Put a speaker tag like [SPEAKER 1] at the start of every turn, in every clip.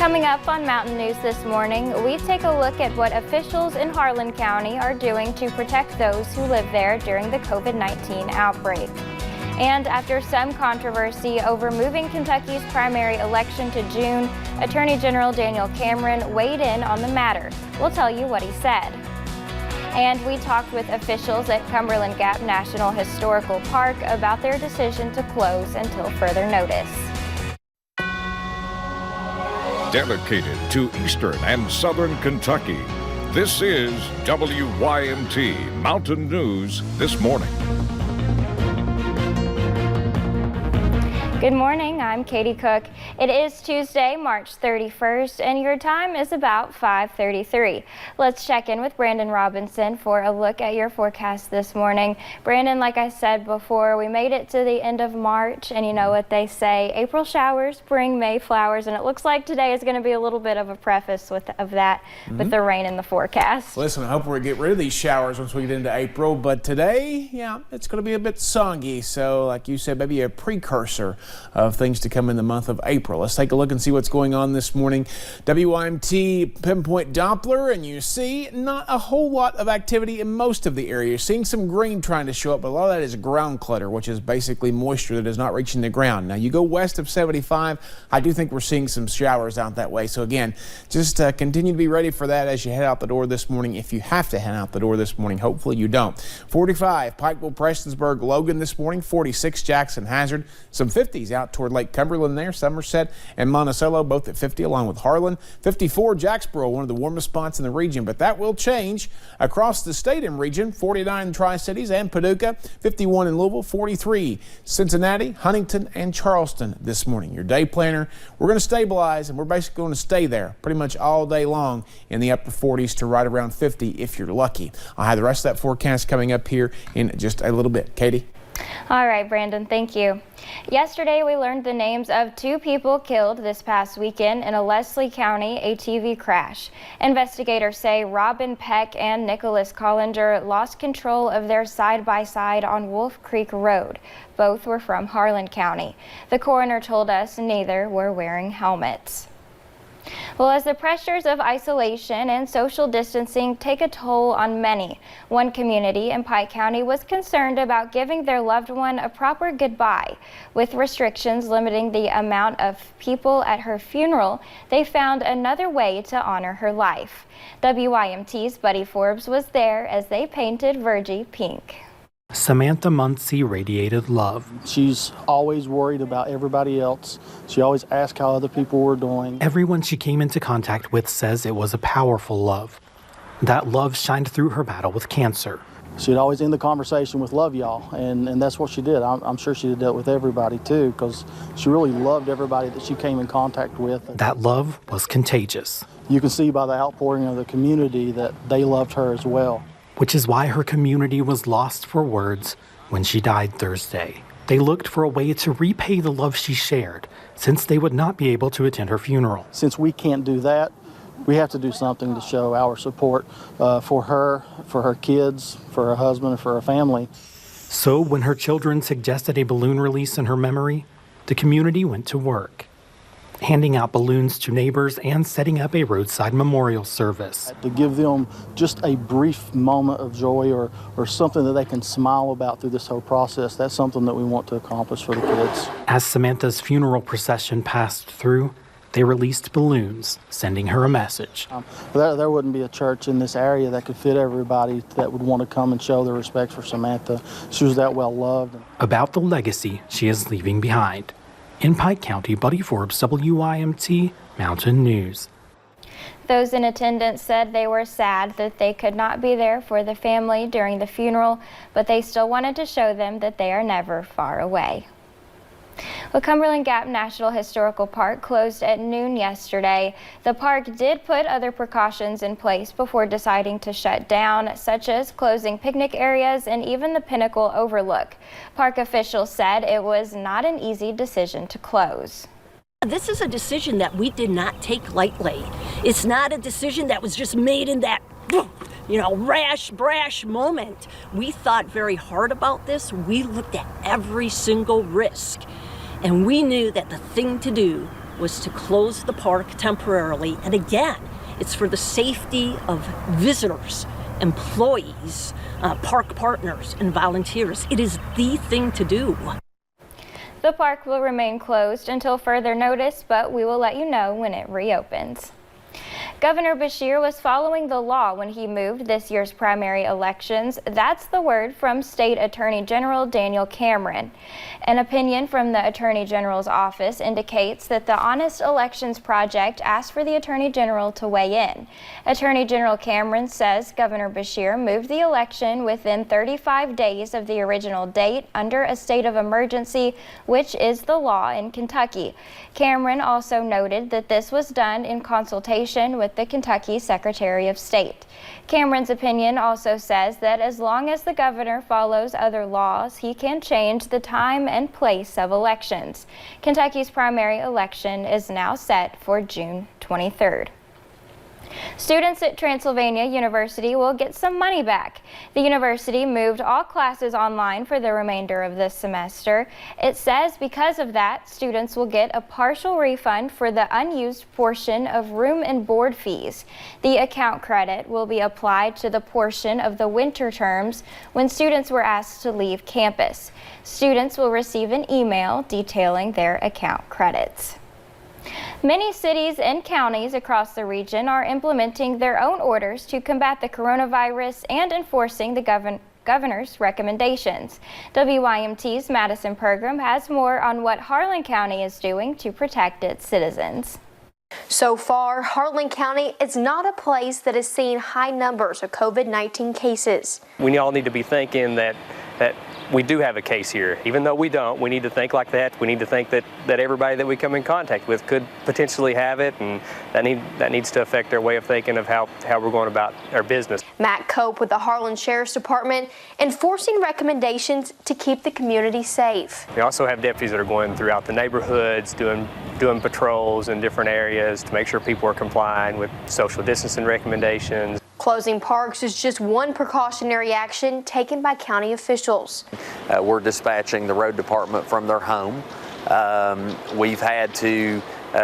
[SPEAKER 1] Coming up on Mountain News this morning, we take a look at what officials in Harlan County are doing to protect those who live there during the COVID-19 outbreak. And after some controversy over moving Kentucky's primary election to June, Attorney General Daniel Cameron weighed in on the matter. We'll tell you what he said. And we talked with officials at Cumberland Gap National Historical Park about their decision to close until further notice.
[SPEAKER 2] Dedicated to Eastern and Southern Kentucky, this is WYMT Mountain News This Morning.
[SPEAKER 1] Good morning, I'm Katie Cook. It is Tuesday, March 31st, and your time is about 5:33. Let's check in with Brandon Robinson for a look at your forecast this morning. Brandon, like I said before, we made it to the end of March, and you know what they say, April showers bring May flowers, and it looks like today is going to be a little bit of a preface with the rain in the forecast.
[SPEAKER 3] Listen, I hope we get rid of these showers once we get into April, but today, yeah, it's going to be a bit soggy, so like you said, maybe a precursor of things to come in the month of April. Let's take a look and see what's going on this morning. WYMT pinpoint Doppler, and you see not a whole lot of activity in most of the area. You're seeing some green trying to show up, but a lot of that is ground clutter, which is basically moisture that is not reaching the ground. Now you go west of 75, I do think we're seeing some showers out that way. So again, just continue to be ready for that as you head out the door this morning. If you have to head out the door this morning, hopefully you don't. 45 Pikeville, Prestonsburg, Logan this morning. 46 Jackson Hazard. Some 50s out toward Lake Cumberland there. Somerset and Monticello both at 50 along with Harlan. 54 Jacksboro, one of the warmest spots in the region, but that will change across the state and region. 49 Tri-Cities and Paducah. 51 in Louisville. 43 Cincinnati, Huntington and Charleston this morning. Your day planner, we're going to stabilize and we're basically going to stay there pretty much all day long in the upper 40s to right around 50 if you're lucky. I'll have the rest of that forecast coming up here in just a little bit. Katie?
[SPEAKER 1] All right, Brandon, thank you. Yesterday, we learned the names of 2 people killed this past weekend in a Leslie County ATV crash. Investigators say Robin Peck and Nicholas Collinger lost control of their side-by-side on Wolf Creek Road. Both were from Harlan County. The coroner told us neither were wearing helmets. Well, as the pressures of isolation and social distancing take a toll on many, one community in Pike County was concerned about giving their loved one a proper goodbye. With restrictions limiting the amount of people at her funeral, they found another way to honor her life. WYMT's Buddy Forbes was there as they painted Virgie pink.
[SPEAKER 4] Samantha Muncie radiated love.
[SPEAKER 5] She's always worried about everybody else. She always asks how other people were doing.
[SPEAKER 4] Everyone she came into contact with says it was a powerful love. That love shined through her battle with cancer.
[SPEAKER 5] She'd always end the conversation with "love y'all," and that's what she did. I'm sure she did that with everybody too, because she really loved everybody that she came in contact with.
[SPEAKER 4] That love was contagious.
[SPEAKER 5] You can see by the outpouring of the community that they loved her as well.
[SPEAKER 4] Which is why her community was lost for words when she died Thursday. They looked for a way to repay the love she shared, since they would not be able to attend her funeral.
[SPEAKER 5] Since we can't do that, we have to do something to show our support for her kids, for her husband, and for her family.
[SPEAKER 4] So when her children suggested a balloon release in her memory, the community went to work, handing out balloons to neighbors and setting up a roadside memorial service.
[SPEAKER 5] To give them just a brief moment of joy or something that they can smile about through this whole process, that's something that we want to accomplish for the kids.
[SPEAKER 4] As Samantha's funeral procession passed through, they released balloons, sending her a message.
[SPEAKER 5] There wouldn't be a church in this area that could fit everybody that would want to come and show their respect for Samantha. She was that well loved.
[SPEAKER 4] About the legacy she is leaving behind. In Pike County, Buddy Forbes, WYMT Mountain News.
[SPEAKER 1] Those in attendance said they were sad that they could not be there for the family during the funeral, but they still wanted to show them that they are never far away. Well, Cumberland Gap National Historical Park closed at noon yesterday. The park did put other precautions in place before deciding to shut down, such as closing picnic areas and even the Pinnacle Overlook. Park officials said it was not an easy decision to close.
[SPEAKER 6] This is a decision that we did not take lightly. It's not a decision that was just made in that, rash, brash moment. We thought very hard about this. We looked at every single risk, and we knew that the thing to do was to close the park temporarily. And again, it's for the safety of visitors, employees, park partners, and volunteers. It is the thing to do.
[SPEAKER 1] The park will remain closed until further notice, but we will let you know when it reopens. Governor Beshear was following the law when he moved this year's primary elections. That's the word from State Attorney General Daniel Cameron. An opinion from the Attorney General's office indicates that the Honest Elections Project asked for the Attorney General to weigh in. Attorney General Cameron says Governor Beshear moved the election within 35 days of the original date under a state of emergency, which is the law in Kentucky. Cameron also noted that this was done in consultation with the Kentucky Secretary of State. Cameron's opinion also says that as long as the governor follows other laws, he can change the time and place of elections. Kentucky's primary election is now set for June 23rd. Students at Transylvania University will get some money back. The university moved all classes online for the remainder of this semester. It says because of that, students will get a partial refund for the unused portion of room and board fees. The account credit will be applied to the portion of the winter terms when students were asked to leave campus. Students will receive an email detailing their account credits. Many cities and counties across the region are implementing their own orders to combat the coronavirus and enforcing the governor's recommendations. WYMT's Madison program has more on what Harlan County is doing to protect its citizens.
[SPEAKER 7] So far, Harlan County is not a place that has seen high numbers of COVID-19 cases.
[SPEAKER 8] We all need to be thinking that we do have a case here. Even though we don't, we need to think like that. We need to think that everybody that we come in contact with could potentially have it, and that needs to affect our way of thinking of how we're going about our business.
[SPEAKER 7] Matt Cope with the Harlan Sheriff's Department enforcing recommendations to keep the community safe.
[SPEAKER 8] We also have deputies that are going throughout the neighborhoods doing patrols in different areas to make sure people are complying with social distancing recommendations.
[SPEAKER 7] Closing parks is just one precautionary action taken by county officials.
[SPEAKER 9] We're dispatching the road department from their home. We've had to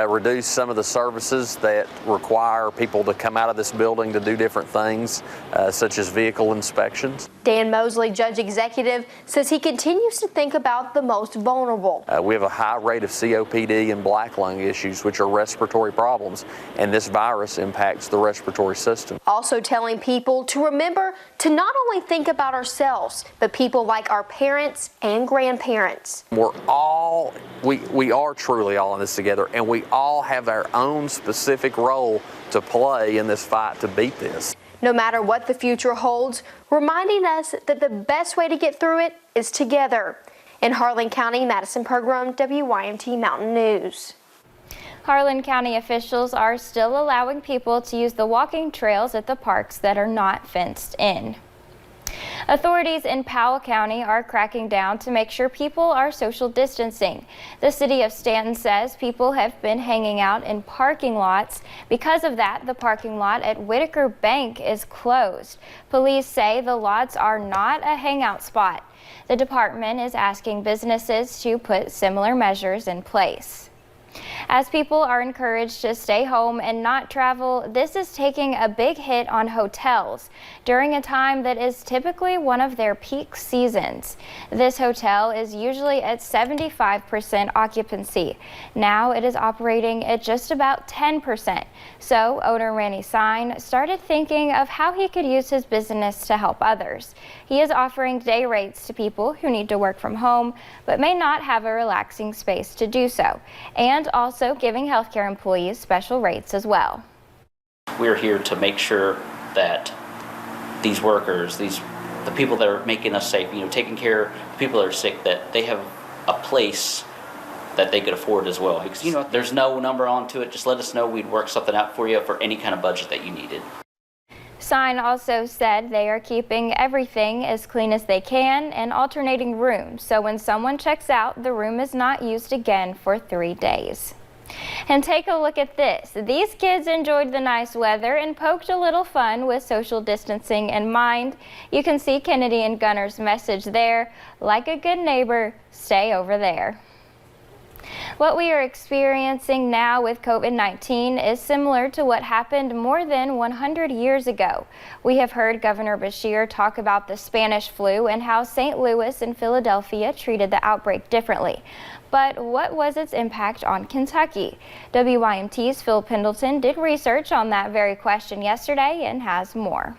[SPEAKER 9] reduce some of the services that require people to come out of this building to do different things, such as vehicle inspections.
[SPEAKER 7] Dan Mosley, Judge Executive, says he continues to think about the most vulnerable.
[SPEAKER 9] We have a high rate of COPD and black lung issues, which are respiratory problems, and this virus impacts the respiratory system.
[SPEAKER 7] Also telling people to remember to not only think about ourselves, but people like our parents and grandparents.
[SPEAKER 9] We are truly all in this together, and we all have our own specific role to play in this fight to beat this.
[SPEAKER 7] No matter what the future holds, reminding us that the best way to get through it is together. In Harlan County, Madison Program, WYMT Mountain News.
[SPEAKER 1] Harlan County officials are still allowing people to use the walking trails at the parks that are not fenced in. Authorities in Powell County are cracking down to make sure people are social distancing. The city of Stanton says people have been hanging out in parking lots. Because of that, the parking lot at Whitaker Bank is closed. Police say the lots are not a hangout spot. The department is asking businesses to put similar measures in place. As people are encouraged to stay home and not travel, this is taking a big hit on hotels during a time that is typically one of their peak seasons. This hotel is usually at 75% occupancy. Now it is operating at just about 10%. So owner Randy Sine started thinking of how he could use his business to help others. He is offering day rates to people who need to work from home but may not have a relaxing space to do so, and also giving healthcare employees special rates as well.
[SPEAKER 10] We're here to make sure that these workers, the people that are making us safe, taking care of people that are sick, that they have a place that they could afford as well. Because, there's no number onto it. Just let us know. We'd work something out for you for any kind of budget that you needed.
[SPEAKER 1] Sine also said they are keeping everything as clean as they can and alternating rooms, so when someone checks out, the room is not used again for 3 days. And take a look at this. These kids enjoyed the nice weather and poked a little fun with social distancing in mind. You can see Kennedy and Gunner's message there: like a good neighbor, stay over there. What we are experiencing now with COVID-19 is similar to what happened more than 100 years ago. We have heard Governor Beshear talk about the Spanish flu and how St. Louis and Philadelphia treated the outbreak differently. But what was its impact on Kentucky? WYMT's Phil Pendleton did research on that very question yesterday and has more.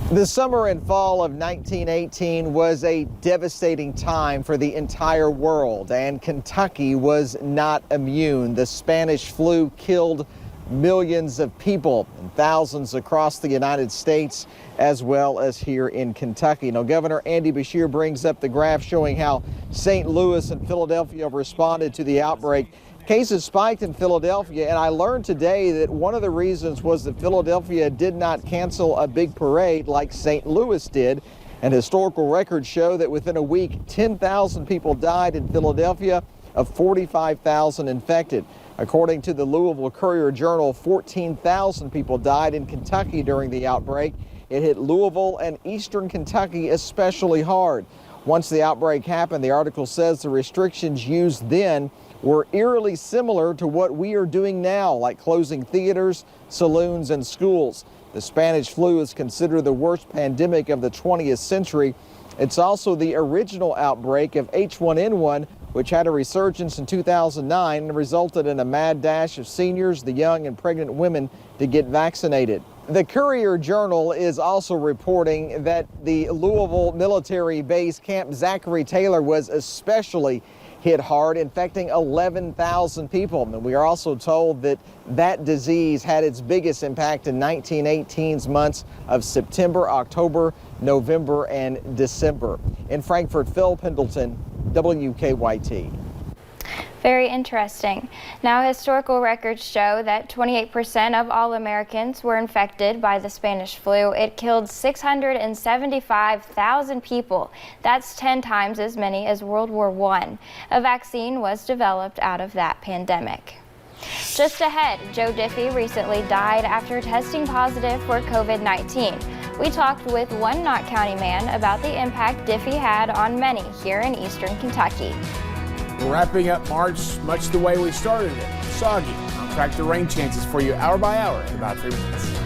[SPEAKER 11] The summer and fall of 1918 was a devastating time for the entire world, and Kentucky was not immune. The Spanish flu killed millions of people and thousands across the United States, as well as here in Kentucky. Now, Governor Andy Beshear brings up the graph showing how St. Louis and Philadelphia responded to the outbreak. Cases spiked in Philadelphia, and I learned today that one of the reasons was that Philadelphia did not cancel a big parade like St. Louis did. And historical records show that within a week, 10,000 people died in Philadelphia of 45,000 infected. According to the Louisville Courier-Journal, 14,000 people died in Kentucky during the outbreak. It hit Louisville and eastern Kentucky especially hard. Once the outbreak happened, the article says the restrictions used then were eerily similar to what we are doing now, like closing theaters, saloons, and schools. The Spanish flu is considered the worst pandemic of the 20th century. It's also the original outbreak of H1N1, which had a resurgence in 2009 and resulted in a mad dash of seniors, the young, and pregnant women to get vaccinated. The Courier-Journal is also reporting that the Louisville military base Camp Zachary Taylor was especially hit hard, infecting 11,000 people. And we are also told that that disease had its biggest impact in 1918's months of September, October, November, and December. In Frankfort, Phil Pendleton, WKYT.
[SPEAKER 1] Very interesting. Now, historical records show that 28% of all Americans were infected by the Spanish flu. It killed 675,000 people. That's 10 times as many as World War I. A vaccine was developed out of that pandemic. Just ahead, Joe Diffie recently died after testing positive for COVID-19. We talked with one Knott County man about the impact Diffie had on many here in eastern Kentucky.
[SPEAKER 3] We're wrapping up March much the way we started it, soggy. I'll track the rain chances for you hour by hour in about 3 minutes.